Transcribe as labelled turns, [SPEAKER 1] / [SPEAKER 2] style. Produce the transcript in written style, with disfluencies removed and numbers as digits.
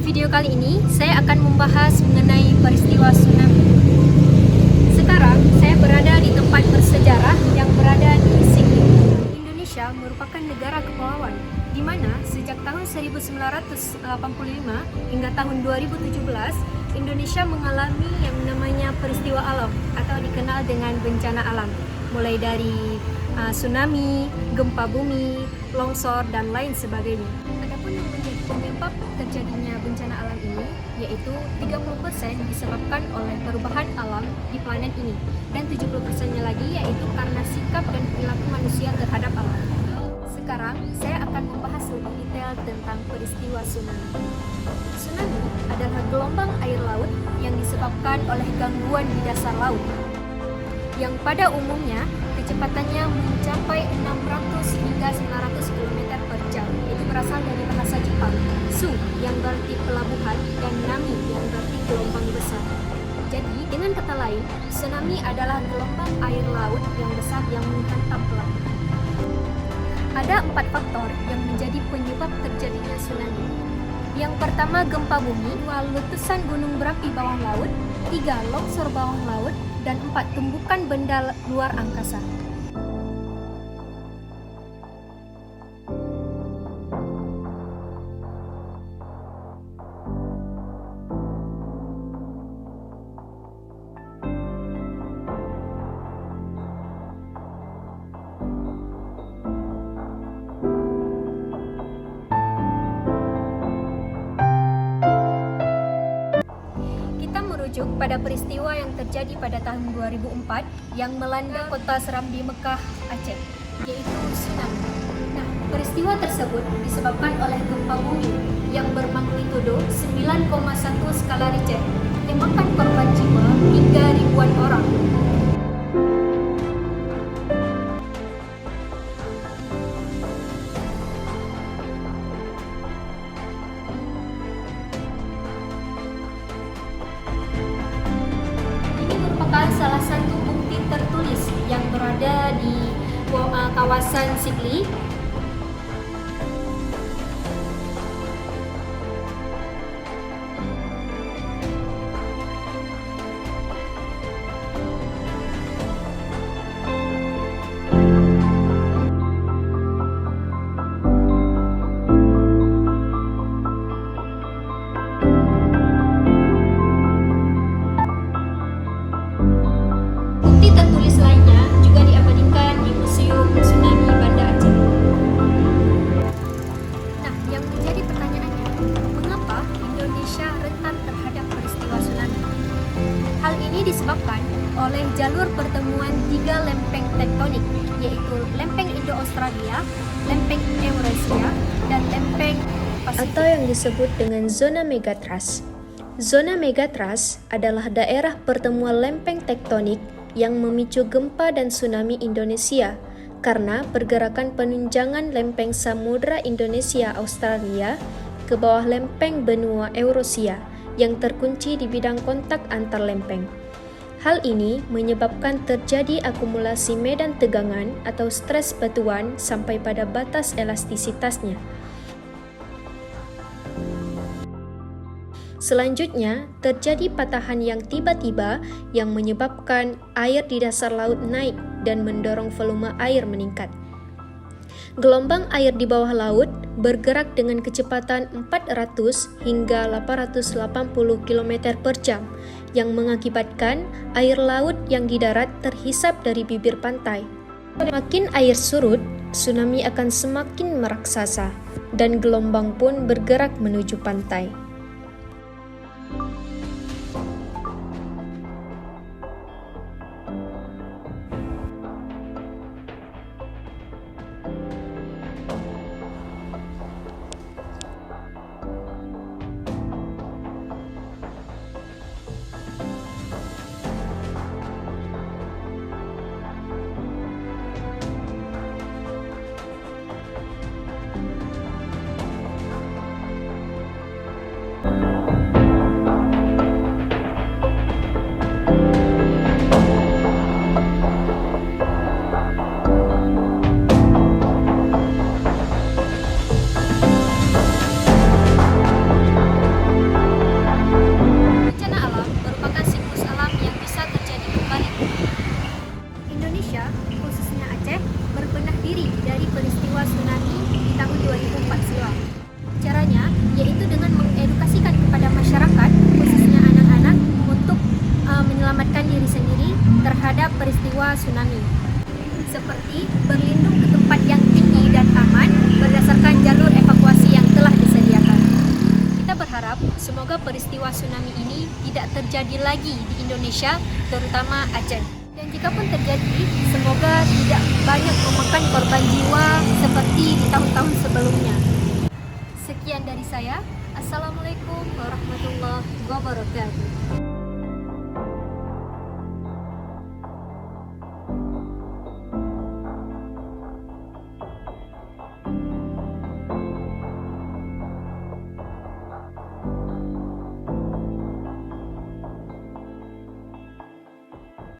[SPEAKER 1] video kali ini saya akan membahas mengenai peristiwa tsunami. Sekarang saya berada di tempat bersejarah yang berada di Sydney. Indonesia merupakan negara kepulauan di mana sejak tahun 1985 hingga tahun 2017 Indonesia mengalami yang namanya peristiwa alam atau dikenal dengan bencana alam, mulai dari tsunami, gempa bumi, longsor, dan lain sebagainya. Adapun yang menjadi penyebab terjadinya bencana alam ini yaitu 30% disebabkan oleh perubahan alam di planet ini dan 70%-nya lagi yaitu karena sikap dan perilaku manusia terhadap alam. Sekarang saya akan membahas lebih detail tentang peristiwa tsunami. Tsunami adalah gelombang air laut yang disebabkan oleh gangguan di dasar laut yang pada umumnya kecepatannya mencapai 600 hingga 900 km per jam. Itu berasal dari bahasa Jepang. Su yang berarti pelabuhan dan nami yang berarti gelombang besar. Jadi dengan kata lain, tsunami adalah gelombang air laut yang besar yang menghantam pelabuhan. Ada 4 faktor yang menjadi penyebab terjadinya tsunami. Yang pertama, gempa bumi, 2 letusan gunung berapi bawah laut, 3 longsor bawah laut, dan 4 tumbukan benda luar angkasa. Pada peristiwa yang terjadi pada tahun 2004 yang melanda kota Serambi, Mekah, Aceh, yaitu tsunami. Nah, peristiwa tersebut disebabkan oleh gempa bumi yang bermagnitudo 9,1 skala Richter yang memakan korban jiwa hingga ribuan orang. Salah satu bukti tertulis yang berada di kawasan Sydney. Hal ini disebabkan oleh jalur pertemuan 3 lempeng tektonik, yaitu lempeng Indo-Australia, lempeng Eurasia, dan lempeng Pasifik,
[SPEAKER 2] atau yang disebut dengan zona megatrust. Zona megatrust adalah daerah pertemuan lempeng tektonik yang memicu gempa dan tsunami Indonesia karena pergerakan penunjangan lempeng Samudra Indonesia Australia ke bawah lempeng benua Eurasia yang terkunci di bidang kontak antar lempeng. Hal ini menyebabkan terjadi akumulasi medan tegangan atau stres batuan sampai pada batas elastisitasnya. Selanjutnya, terjadi patahan yang tiba-tiba yang menyebabkan air di dasar laut naik dan mendorong volume air meningkat. Gelombang air di bawah laut bergerak dengan kecepatan 400 hingga 880 km per jam yang mengakibatkan air laut yang di darat terhisap dari bibir pantai. Semakin air surut, tsunami akan semakin meraksasa dan gelombang pun bergerak menuju pantai.
[SPEAKER 1] tsunami, seperti berlindung ke tempat yang tinggi dan aman berdasarkan jalur evakuasi yang telah disediakan. Kita berharap semoga peristiwa tsunami ini tidak terjadi lagi di Indonesia, terutama Aceh. Dan jika pun terjadi, semoga tidak banyak memakan korban jiwa seperti di tahun-tahun sebelumnya. Sekian dari saya. Assalamualaikum warahmatullahi wabarakatuh.